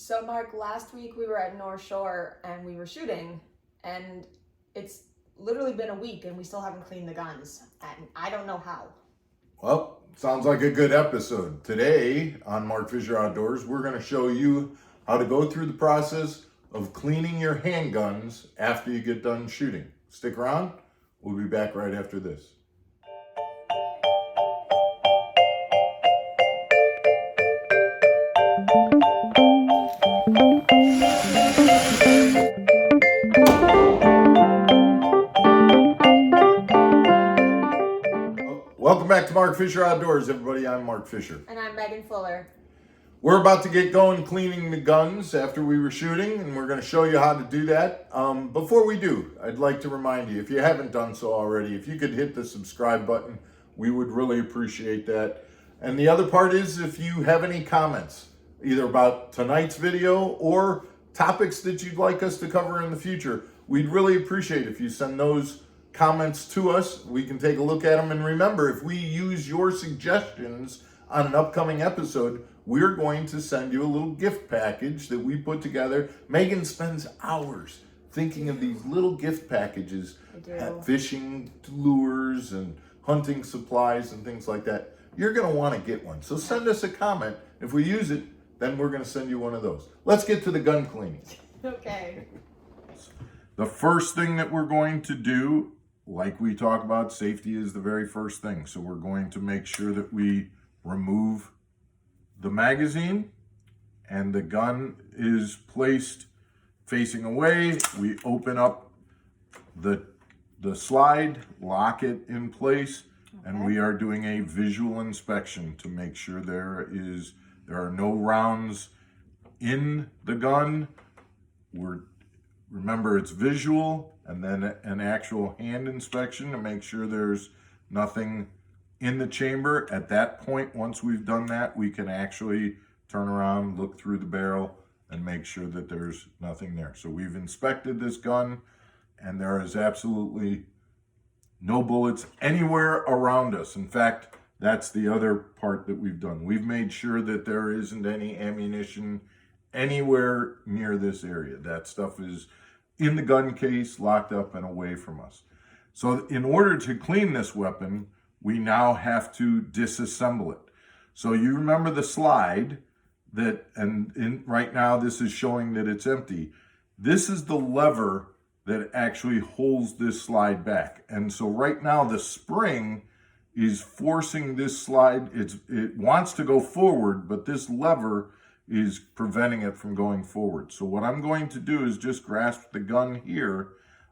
So Mark, last week we were at North Shore and we were shooting, and it's literally been a week and we still haven't cleaned the guns, and I don't know how. Well, sounds like a good episode. Today on Mark Fisher Outdoors, we're going to show you how to go through the process of cleaning your handguns after you get done shooting. Stick around. We'll be back right after this. Welcome back to Mark Fisher Outdoors, everybody. I'm Mark Fisher. And I'm Megan Fuller. We're about to get going cleaning the guns after we were shooting, and we're going to show you how to do that. Before we do, I'd like to remind you, if you haven't done so already, if you could hit the subscribe button, we would really appreciate that. And the other part is, if you have any comments, either about tonight's video or topics that you'd like us to cover in the future, we'd really appreciate if you send those comments to us. We can take a look at them. And remember, if we use your suggestions on an upcoming episode, we're going to send you a little gift package that we put together. Megan spends hours thinking of these little gift packages, fishing lures and hunting supplies and things like that. You're going to want to get one. So send us a comment. If we use it, then we're going to send you one of those. Let's get to the gun cleaning. Okay. The first thing that we're going to do, like we talk about, safety is the very first thing. So we're going to make sure that we remove the magazine and the gun is placed facing away. We open up the slide, lock it in place, and we are doing a visual inspection to make sure there are no rounds in the gun. Remember, it's visual, and then an actual hand inspection to make sure there's nothing in the chamber. At that point, once we've done that, we can actually turn around, look through the barrel, and make sure that there's nothing there. So we've inspected this gun, and there is absolutely no bullets anywhere around us. In fact, that's the other part that we've done. We've made sure that there isn't any ammunition anywhere near this area. That stuff is in the gun case, locked up and away from us. So in order to clean this weapon, we now have to disassemble it. So you remember the slide right now this is showing that it's empty. This is the lever that actually holds this slide back. And so right now the spring is forcing this slide. It wants to go forward, but this lever is preventing it from going forward. So what I'm going to do is just grasp the gun here.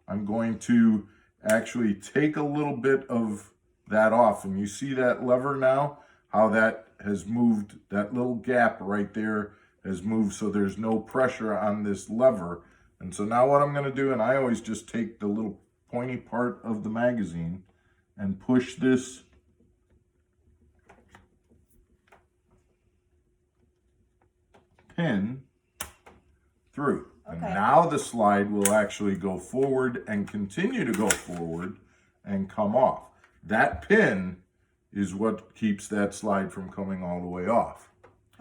I'm going to actually take a little bit of that off, and you see that lever now, how that has moved. That little gap right there has moved, so there's no pressure on this lever. And so now what I'm going to do, and I always just take the little pointy part of the magazine and push this pin through. Okay. And now the slide will actually go forward and continue to go forward and come off. That pin is what keeps that slide from coming all the way off.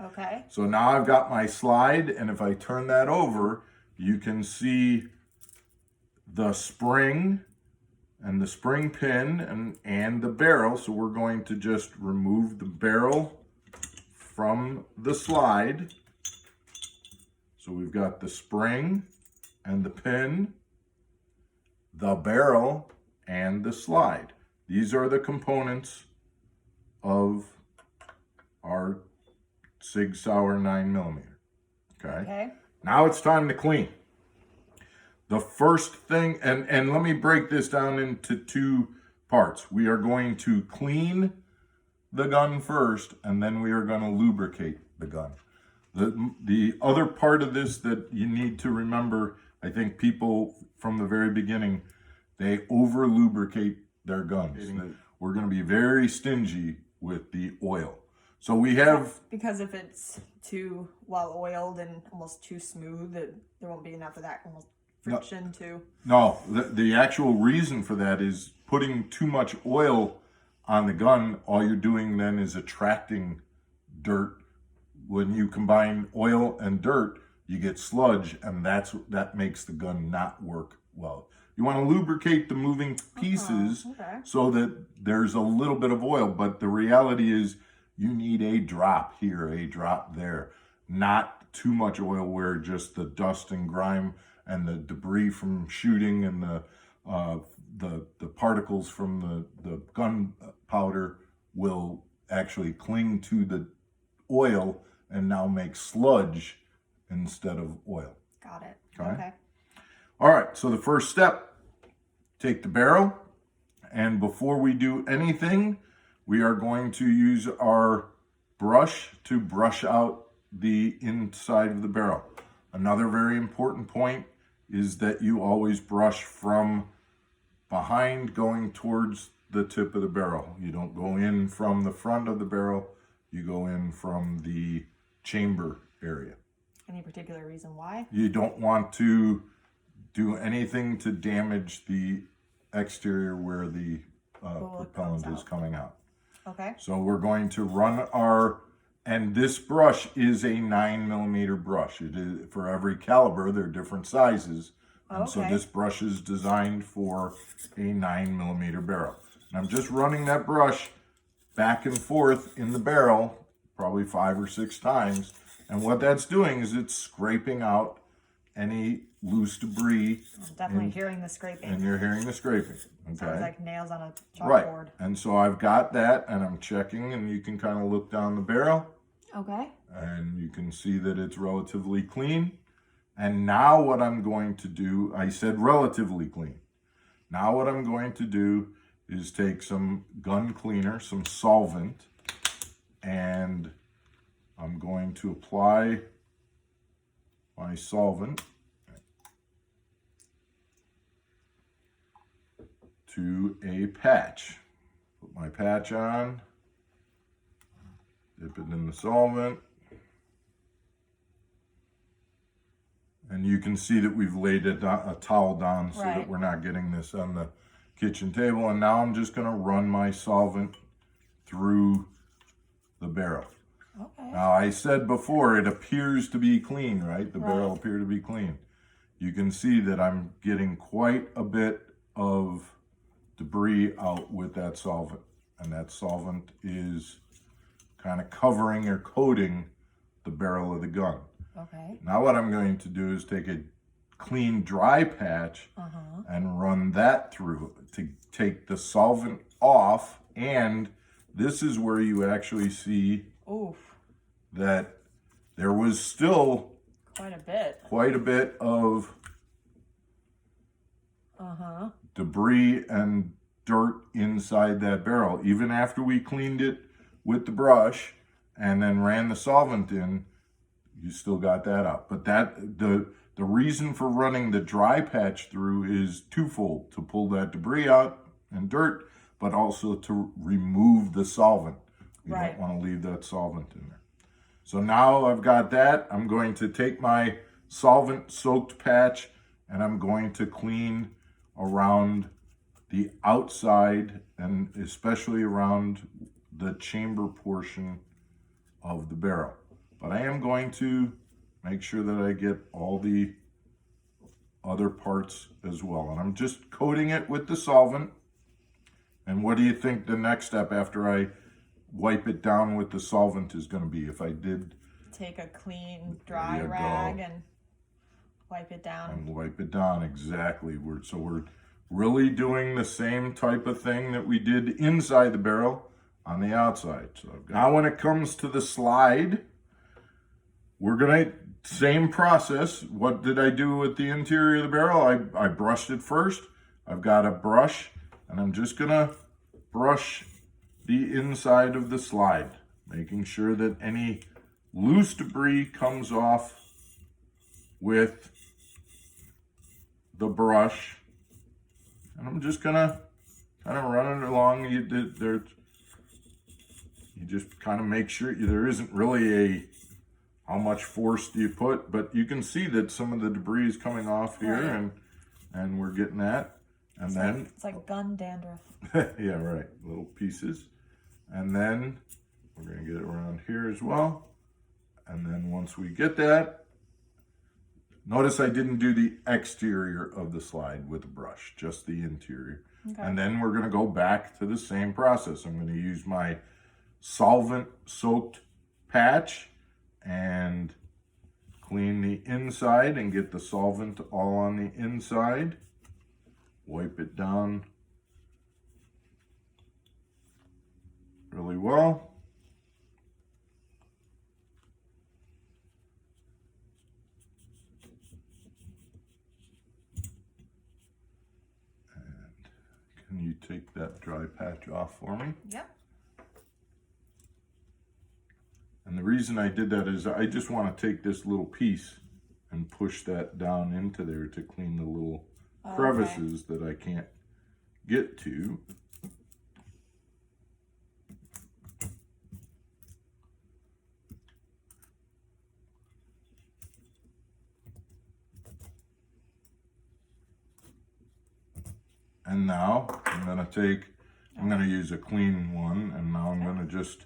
Okay. So now I've got my slide, and if I turn that over, you can see the spring and the spring pin and the barrel. So we're going to just remove the barrel from the slide. So we've got the spring and the pin, the barrel, and the slide. These are the components of our Sig Sauer 9mm. Okay. Now it's time to clean. The first thing, and let me break this down into two parts. We are going to clean the gun first, and then we are going to lubricate the gun. The other part of this that you need to remember, I think people from the very beginning, they over lubricate their guns. We're going to be very stingy with the oil. So we have... Because if it's too well oiled and almost too smooth, there won't be enough of that almost friction too. No, the actual reason for that is putting too much oil on the gun. All you're doing then is attracting dirt. When you combine oil and dirt, you get sludge, and that makes the gun not work well. You want to lubricate the moving pieces okay. so that there's a little bit of oil, but the reality is you need a drop here, a drop there. Not too much oil where just the dust and grime and the debris from shooting and the particles from the gunpowder will actually cling to the oil and now make sludge instead of oil. Got it. Okay. All right, so the first step, take the barrel, and before we do anything, we are going to use our brush to brush out the inside of the barrel. Another very important point is that you always brush from behind going towards the tip of the barrel. You don't go in from the front of the barrel, you go in from the chamber area. Any particular reason why? You don't want to do anything to damage the exterior where the propellant is coming out. Okay. So we're going to run and this brush is a 9mm brush. It is for every caliber, they're different sizes. And so this brush is designed for a 9mm barrel. And I'm just running that brush back and forth in the barrel, probably 5 or 6 times. And what that's doing is it's scraping out any loose debris. I'm definitely hearing the scraping. And you're hearing the scraping. Okay. Sounds like nails on a chalkboard. Right. And so I've got that and I'm checking, and you can kind of look down the barrel. Okay. And you can see that it's relatively clean. And now what I'm going to do, I said relatively clean. Now what I'm going to do is take some gun cleaner, some solvent, and I'm going to apply my solvent to a patch. Put my patch on, dip it in the solvent, and you can see that we've laid a towel down so that we're not getting this on the kitchen table. And now I'm just going to run my solvent through the barrel. Okay. Now I said before it appears to be clean, right? The barrel appeared to be clean. You can see that I'm getting quite a bit of debris out with that solvent, and that solvent is kind of covering or coating the barrel of the gun. Okay. Now what I'm going to do is take a clean dry patch and run that through to take the solvent off, and this is where you actually see that there was still quite a bit of debris and dirt inside that barrel. Even after we cleaned it with the brush and then ran the solvent in, you still got that out. But the reason for running the dry patch through is twofold: to pull that debris out and dirt, but also to remove the solvent. You don't want to leave that solvent in there. So now I've got that. I'm going to take my solvent soaked patch and I'm going to clean around the outside and especially around the chamber portion of the barrel. But I am going to make sure that I get all the other parts as well. And I'm just coating it with the solvent. And what do you think the next step after I wipe it down with the solvent is going to be? If I did take a clean dry rag and wipe it down. And wipe it down, exactly. So we're really doing the same type of thing that we did inside the barrel on the outside. So now when it comes to the slide, we're gonna, same process. What did I do with the interior of the barrel? I brushed it first. I've got a brush and I'm just gonna brush the inside of the slide, making sure that any loose debris comes off with the brush. And I'm just gonna kind of run it along. You just kind of make sure there isn't really how much force do you put, but you can see that some of the debris is coming off here, and we're getting that. And then it's like gun dandruff. yeah, right, little pieces. And then we're gonna get it around here as well. And then once we get that, Notice I didn't do the exterior of the slide with a brush, just the interior. Okay. And then we're gonna go back to the same process. I'm gonna use my solvent soaked patch and clean the inside and get the solvent all on the inside. Wipe it down really well. Can you take that dry patch off for me? Yep. And the reason I did that is I just want to take this little piece and push that down into there to clean the little crevices that I can't get to. And now I'm going to use a clean one, and now I'm going to just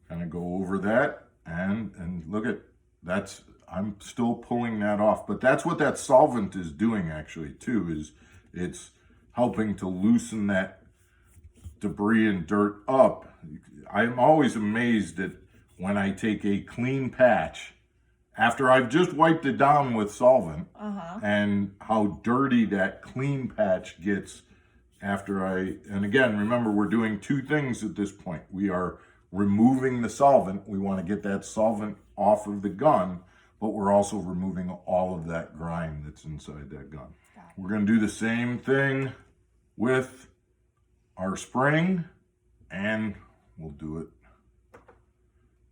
kind of go over that and look at that's, I'm still pulling that off, but that's what that solvent is doing actually too, is it's helping to loosen that debris and dirt up. I'm always amazed at when I take a clean patch after I've just wiped it down with solvent and how dirty that clean patch gets after and again, remember, we're doing two things at this point. We are removing the solvent. We want to get that solvent off of the gun, but we're also removing all of that grime that's inside that gun. We're going to do the same thing with our spring, and we'll do it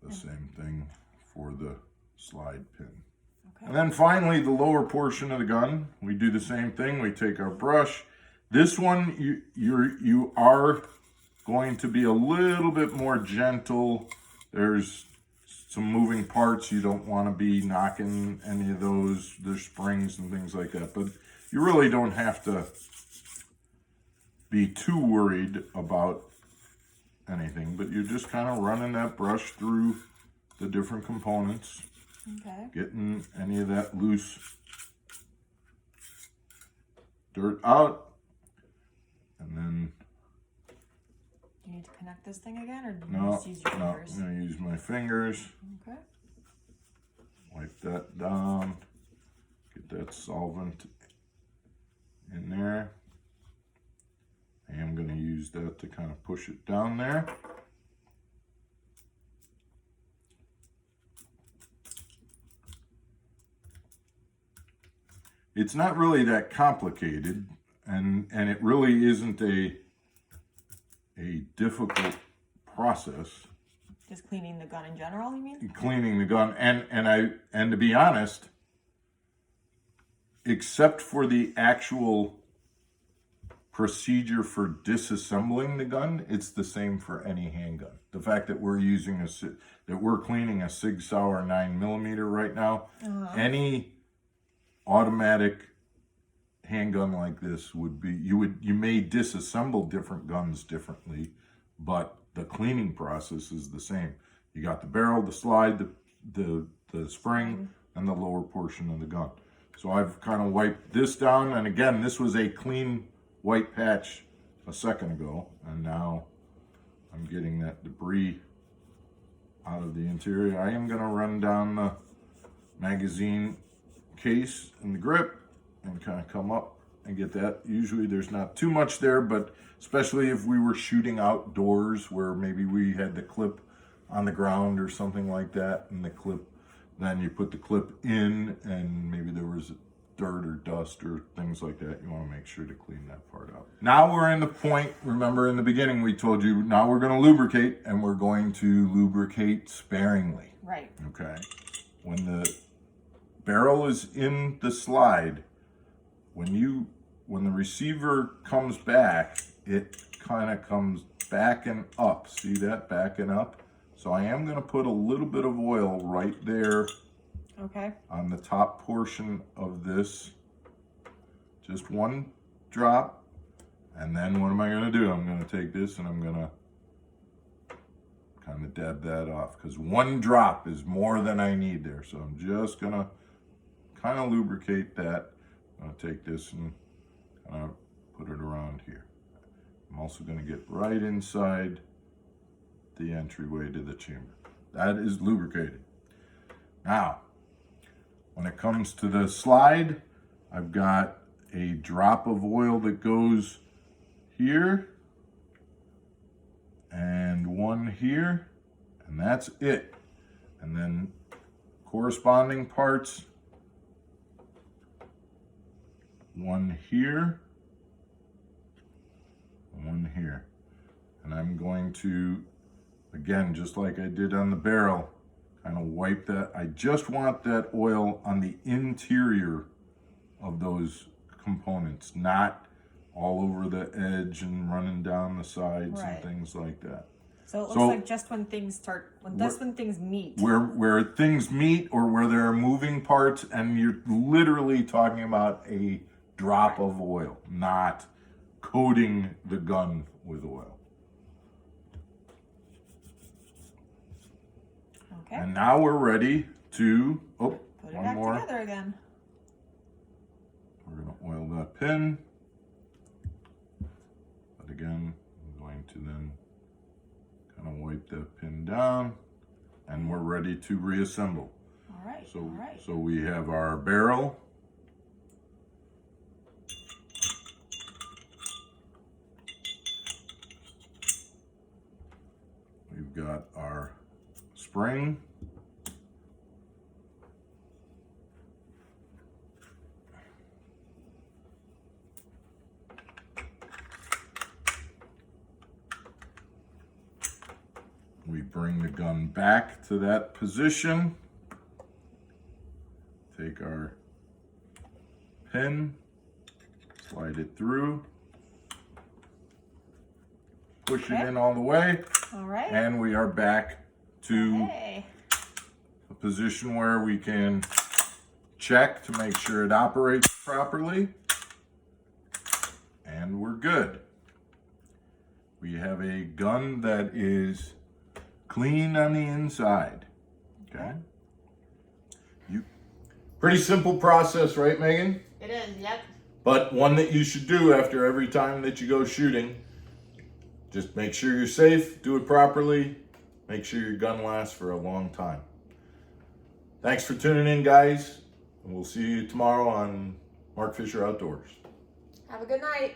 the same thing for the slide pin. Okay. And then finally, the lower portion of the gun, we do the same thing. We take our brush. This one, you are going to be a little bit more gentle. There's some moving parts. You don't want to be knocking any of those. There's springs and things like that, but you really don't have to be too worried about anything, but you're just kind of running that brush through the different components, getting any of that loose dirt out, and then you need to connect this thing again, or do you just use your fingers? I'm going to use my fingers. Okay. Wipe that down, get that solvent in there. I am going to use that to kind of push it down there. It's not really that complicated, and it really isn't a difficult process. Just cleaning the gun in general, you mean? Cleaning the gun, and to be honest, except for the actual procedure for disassembling the gun, it's the same for any handgun. The fact that we're using we're cleaning a Sig Sauer 9mm right now, any automatic handgun like this would be, you may disassemble different guns differently, but the cleaning process is the same. You got the barrel, the slide, the spring, and the lower portion of the gun. So I've kind of wiped this down, and again, this was a clean white patch a second ago, and now I'm getting that debris out of the interior. I am going to run down the magazine case and the grip and kind of come up and get that. Usually there's not too much there, but especially if we were shooting outdoors where maybe we had the clip on the ground or something like that, and the clip, then you put the clip in and maybe there was dirt or dust or things like that. You want to make sure to clean that part out. Now we're in the point, remember in the beginning we told you, now we're going to lubricate, and we're going to lubricate sparingly. Right. Okay. When the barrel is in the slide, when the receiver comes back, it kind of comes backing up. See that backing up? So I am going to put a little bit of oil right there. Okay. On the top portion of this, just one drop, and then what am I going to do? I'm going to take this and I'm going to kind of dab that off, because one drop is more than I need there. So I'm just going to kind of lubricate that. I'm going to take this and kind of put it around here. I'm also going to get right inside the entryway to the chamber. That is lubricated. Now, when it comes to the slide, I've got a drop of oil that goes here and one here, and that's it. And then corresponding parts, one here, one here. And I'm going to, again, just like I did on the barrel, kind of wipe that. I just want that oil on the interior of those components, not all over the edge and running down the sides Right. and things like that. So it looks like just when things start, when things meet. Where things meet or where there are moving parts, and you're literally talking about a drop of oil, not coating the gun with oil. Okay. And now we're ready to, Put it one back more. together again. We're going to oil that pin. But again, I'm going to then kind of wipe that pin down, and we're ready to reassemble. All right. So, all right. so we have our barrel. We've got our spring. We bring the gun back to that position. Take our pin, slide it through, push it in all the way, All right. and we are back to Hey. a position where we can check to make sure it operates properly, and we're good. We have a gun that is clean on the inside. Okay. Pretty simple process, right, Megan? It is, yep. But one that you should do after every time that you go shooting. Just make sure you're safe, do it properly, make sure your gun lasts for a long time. Thanks for tuning in, guys. And we'll see you tomorrow on Mark Fisher Outdoors. Have a good night.